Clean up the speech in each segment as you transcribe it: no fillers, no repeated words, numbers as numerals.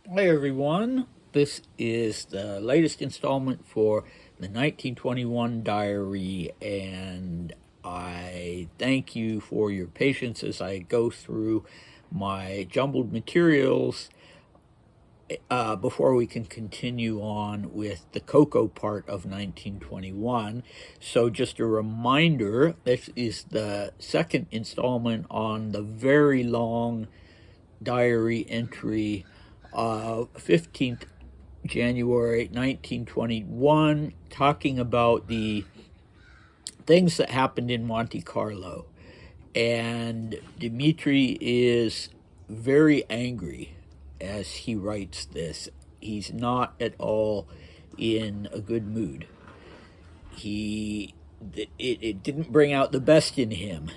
Hi, everyone. This is the latest installment for the 1921 diary, and I thank you for your patience as I go through my jumbled materials before we can continue on with the cocoa part of 1921. So, just a reminder, this is the second installment on the very long diary entry of 15th January 1921, talking about the things that happened in Monte Carlo. And Dmitri is very angry as he writes this. He's not at all in a good mood. It didn't bring out the best in him,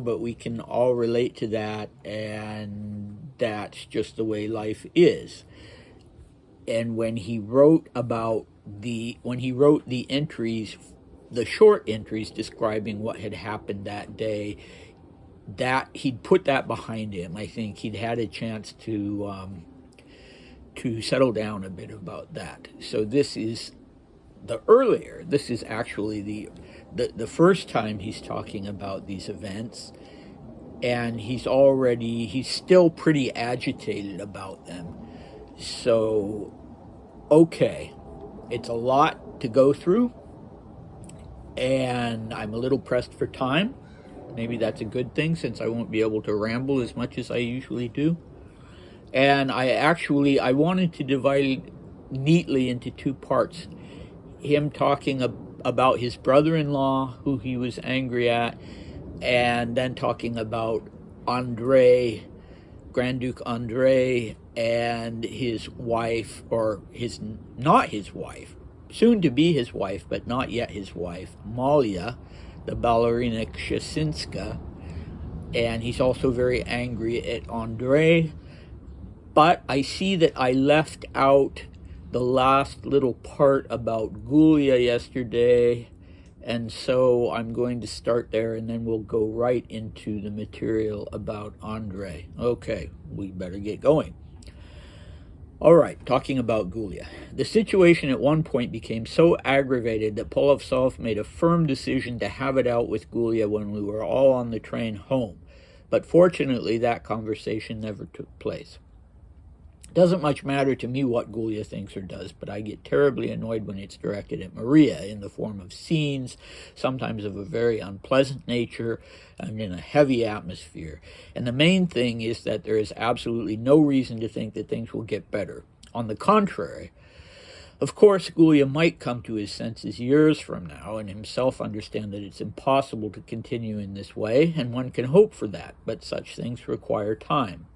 but we can all relate to that, and that's just the way life is. And when he wrote the entries, the short entries describing what had happened that day, that he'd put that behind him. I think he'd had a chance to settle down a bit about that. So this is this is actually the first time he's talking about these events, and he's still pretty agitated about them. So, okay, it's a lot to go through, and I'm a little pressed for time. Maybe that's a good thing, since I won't be able to ramble as much as I usually do. And I wanted to divide it neatly into two parts. Him talking about his brother-in-law, who he was angry at, and then talking about Andrei, Grand Duke Andrei, and his wife, or not his wife, soon to be his wife, but not yet his wife, Malia, the ballerina Kshesinska. And he's also very angry at Andrei. But I see that I left out the last little part about Gulia yesterday, and so I'm going to start there, and then we'll go right into the material about Andrei. Okay, we better get going. All right, talking about Gulia. The situation at one point became so aggravated that Polovtsov made a firm decision to have it out with Gulia when we were all on the train home. But fortunately, that conversation never took place. It doesn't much matter to me what Gulia thinks or does, but I get terribly annoyed when it's directed at Maria in the form of scenes, sometimes of a very unpleasant nature and in a heavy atmosphere. And the main thing is that there is absolutely no reason to think that things will get better. On the contrary, of course, Gulia might come to his senses years from now and himself understand that it's impossible to continue in this way, and one can hope for that, but such things require time.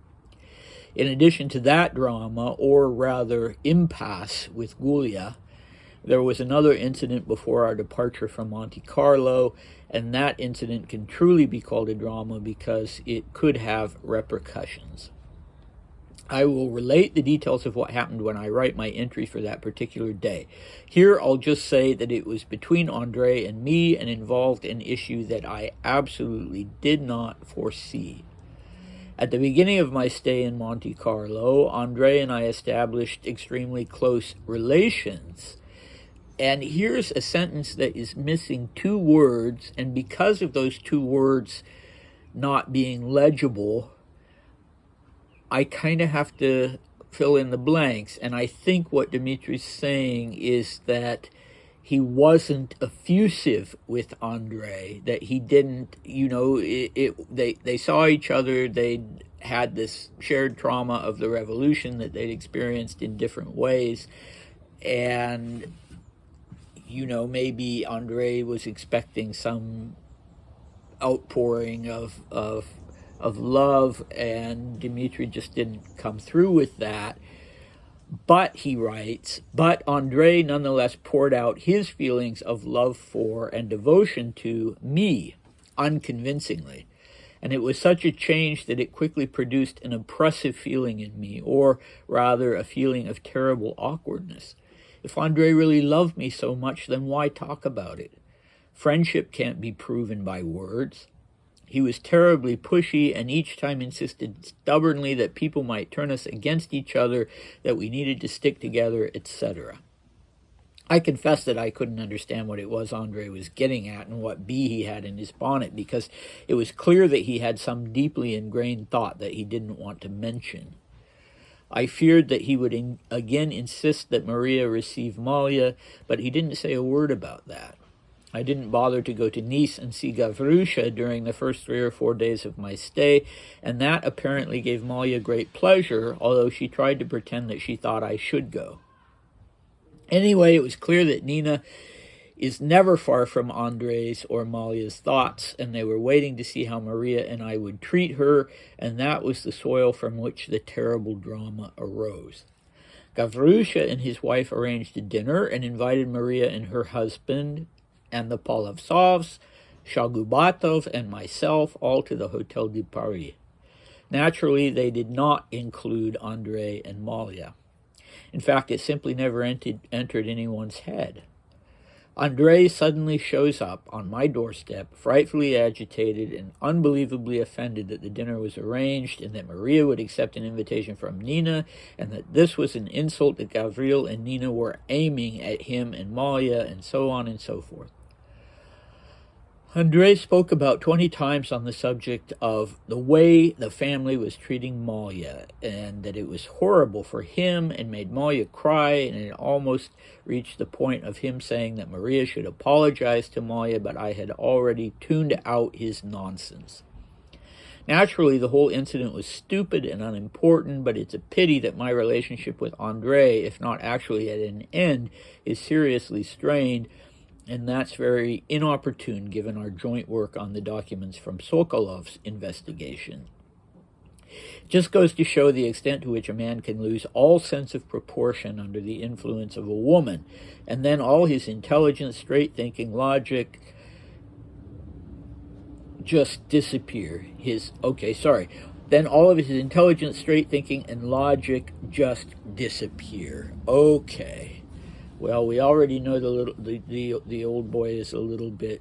In addition to that drama, or rather impasse with Gulia, there was another incident before our departure from Monte Carlo, and that incident can truly be called a drama because it could have repercussions. I will relate the details of what happened when I write my entry for that particular day. Here I'll just say that it was between Andrei and me and involved an issue that I absolutely did not foresee. At the beginning of my stay in Monte Carlo, Andrei and I established extremely close relations. And here's a sentence that is missing two words, and because of those two words not being legible, I kind of have to fill in the blanks. And I think what Dmitri's saying is that he wasn't effusive with Andrei, that he didn't, they saw each other, they'd had this shared trauma of the revolution that they'd experienced in different ways, and, maybe Andrei was expecting some outpouring of love, and Dmitri just didn't come through with that. But, he writes, but Andrei nonetheless poured out his feelings of love for and devotion to me, unconvincingly. And it was such a change that it quickly produced an oppressive feeling in me, or rather a feeling of terrible awkwardness. If Andrei really loved me so much, then why talk about it? Friendship can't be proven by words. He was terribly pushy and each time insisted stubbornly that people might turn us against each other, that we needed to stick together, etc. I confess that I couldn't understand what it was Andre was getting at and what bee he had in his bonnet, because it was clear that he had some deeply ingrained thought that he didn't want to mention. I feared that he would again insist that Maria receive Malia, but he didn't say a word about that. I didn't bother to go to Nice and see Gavroche during the first 3 or 4 days of my stay, and that apparently gave Malia great pleasure, although she tried to pretend that she thought I should go. Anyway, it was clear that Nina is never far from Andre's or Malia's thoughts, and they were waiting to see how Maria and I would treat her, and that was the soil from which the terrible drama arose. Gavroche and his wife arranged a dinner and invited Maria and her husband and the Polovtsovs, Shagubatov, and myself all to the Hotel de Paris. Naturally, they did not include Andre and Malia. In fact, it simply never entered anyone's head. Andre suddenly shows up on my doorstep, frightfully agitated and unbelievably offended that the dinner was arranged and that Maria would accept an invitation from Nina, and that this was an insult that Gavril and Nina were aiming at him and Malia, and so on and so forth. Andre spoke about 20 times on the subject of the way the family was treating Malia, and that it was horrible for him and made Malia cry, and it almost reached the point of him saying that Maria should apologize to Malia, but I had already tuned out his nonsense. Naturally, the whole incident was stupid and unimportant, but it's a pity that my relationship with Andre, if not actually at an end, is seriously strained, and that's very inopportune given our joint work on the documents from Sokolov's investigation. It just goes to show the extent to which a man can lose all sense of proportion under the influence of a woman, and then all his intelligence, straight-thinking, logic just disappear. Then all of his intelligence, straight-thinking, and logic just disappear. Okay. Well, we already know the old boy is a little bit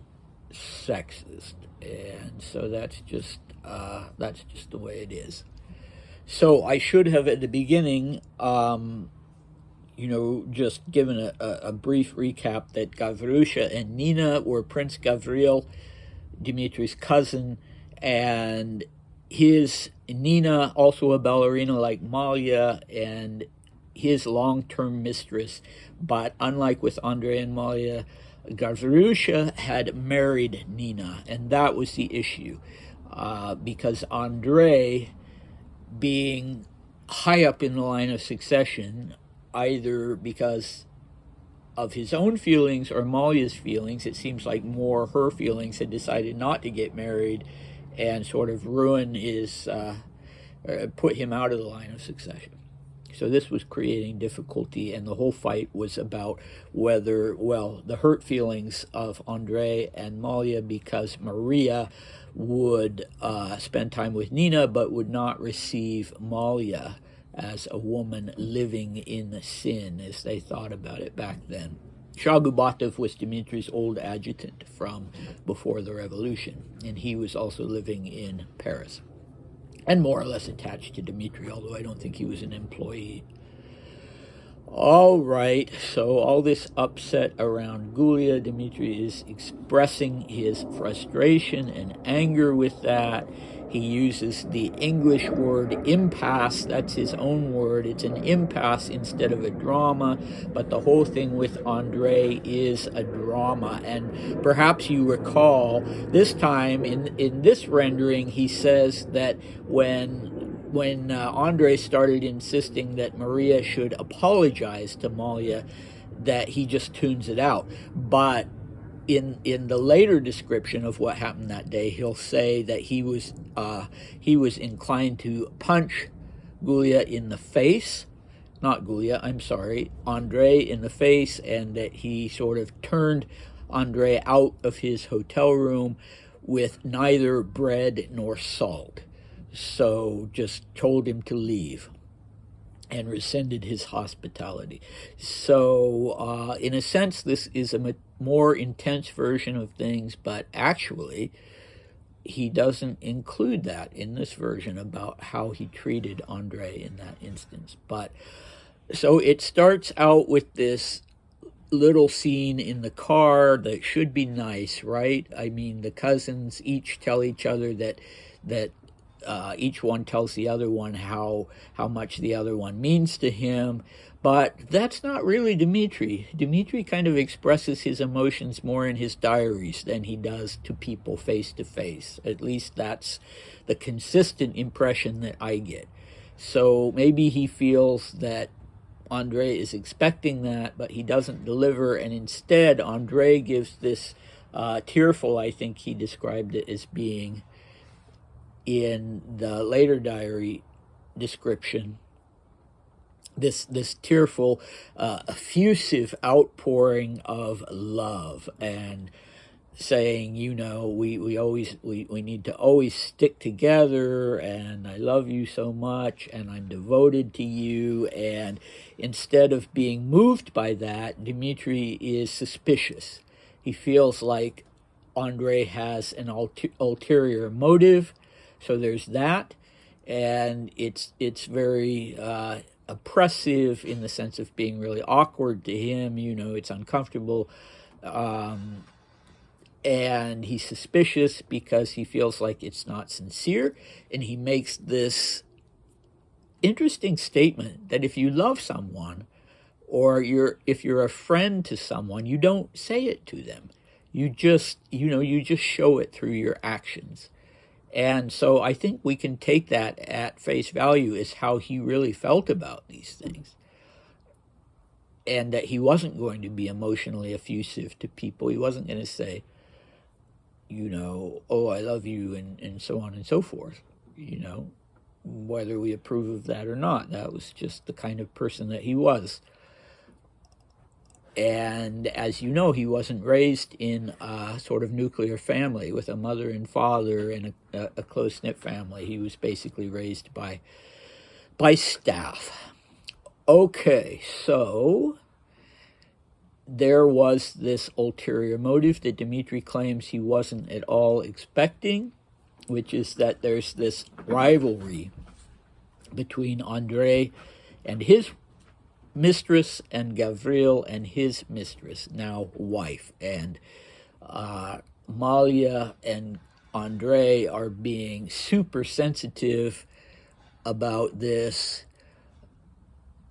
sexist, and so that's just the way it is. So I should have at the beginning, just given a brief recap that Gavroche and Nina were Prince Gavril, Dimitri's cousin, and his Nina, also a ballerina like Malia, and his long-term mistress. But unlike with Andre and Malia, Gavroche had married Nina, and that was the issue, because Andre, being high up in the line of succession, either because of his own feelings or Malia's feelings, it seems like more her feelings, had decided not to get married and sort of put him out of the line of succession. So this was creating difficulty, and the whole fight was about the hurt feelings of Andre and Malia, because Maria would spend time with Nina but would not receive Malia as a woman living in sin, as they thought about it back then. Shagubatov was Dimitri's old adjutant from before the revolution, and he was also living in Paris, and more or less attached to Dimitri, although I don't think he was an employee. All right, so all this upset around Gulia, Dimitri is expressing his frustration and anger with that. He uses the English word impasse. That's his own word. It's an impasse instead of a drama, but the whole thing with Andre is a drama. And perhaps you recall, this time in this rendering, he says that when Andre started insisting that Maria should apologize to Malia, that he just tunes it out. But in the later description of what happened that day, he'll say that he was inclined to punch Gulia in the face, Andre in the face, and that he sort of turned Andre out of his hotel room with neither bread nor salt. So just told him to leave and rescinded his hospitality. So in a sense, this is a more intense version of things, but actually he doesn't include that in this version about how he treated Andre in that instance. But so it starts out with this little scene in the car that should be nice, right? I mean, the cousins each tell each other that each one tells the other one how much the other one means to him. But that's not really Dmitri. Dmitri kind of expresses his emotions more in his diaries than he does to people face to face. At least that's the consistent impression that I get. So maybe he feels that Andre is expecting that, but he doesn't deliver, and instead Andre gives this tearful, I think he described it as being in the later diary description, this tearful, effusive outpouring of love, and saying, you know, we need to always stick together, and I love you so much, and I'm devoted to you. And instead of being moved by that, Dmitri is suspicious. He feels like Andre has an ulterior motive, so there's that, and it's very oppressive in the sense of being really awkward to him. You know, it's uncomfortable. And he's suspicious because he feels like it's not sincere, and he makes this interesting statement that if you love someone, or if you're a friend to someone, you don't say it to them. You just show it through your actions. And so I think we can take that at face value as how he really felt about these things, and that he wasn't going to be emotionally effusive to people. He wasn't going to say, you know, oh, I love you, and so on and so forth, you know, whether we approve of that or not. That was just the kind of person that he was. And as you know, he wasn't raised in a sort of nuclear family with a mother and father and a close-knit family. He was basically raised by staff. Okay, so there was this ulterior motive that Dmitri claims he wasn't at all expecting, which is that there's this rivalry between Andre and his mistress and Gavril and his mistress, now wife. And Malia and Andre are being super sensitive about this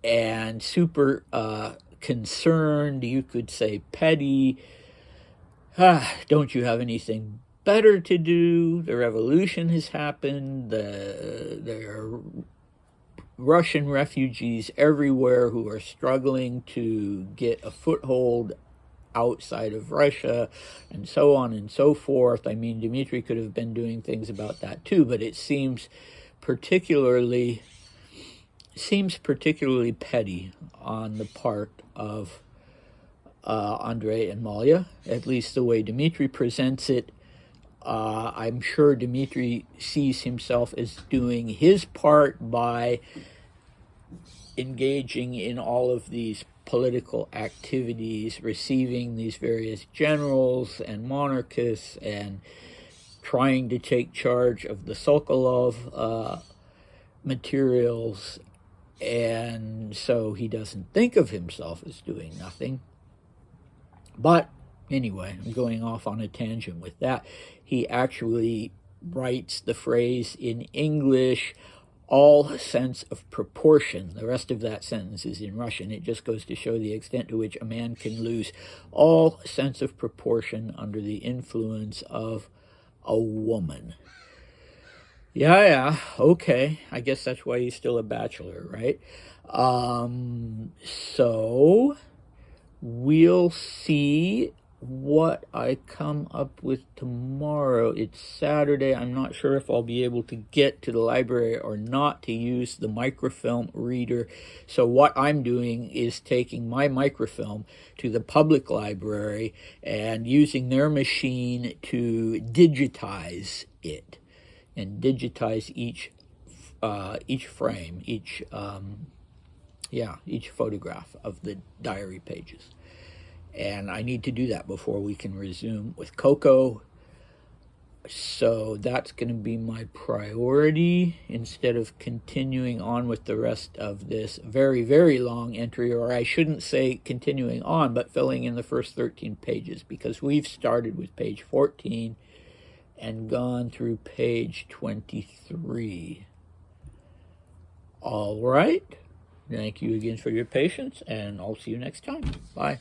and super concerned, you could say petty. Don't you have anything better to do? The revolution has happened. There are Russian refugees everywhere who are struggling to get a foothold outside of Russia, and so on and so forth. I mean, Dmitri could have been doing things about that too, but it seems particularly petty on the part of Andre and Malia, at least the way Dmitri presents it. I'm sure Dmitri sees himself as doing his part by engaging in all of these political activities, receiving these various generals and monarchists, and trying to take charge of the Sokolov materials. And so he doesn't think of himself as doing nothing. But anyway, I'm going off on a tangent with that. He actually writes the phrase in English, all sense of proportion. The rest of that sentence is in Russian. It just goes to show the extent to which a man can lose all sense of proportion under the influence of a woman. Yeah, okay. I guess that's why he's still a bachelor, right? So we'll see what I come up with tomorrow. It's Saturday. I'm not sure if I'll be able to get to the library or not to use the microfilm reader. So what I'm doing is taking my microfilm to the public library and using their machine to digitize it, and digitize each frame, each photograph of the diary pages. And I need to do that before we can resume with Coco So that's going to be my priority instead of continuing on with the rest of this very, very long entry, or I shouldn't say continuing on, but filling in the first 13 pages, because we've started with page 14 and gone through page 23. All right. Thank you again for your patience, and I'll see you next time. Bye.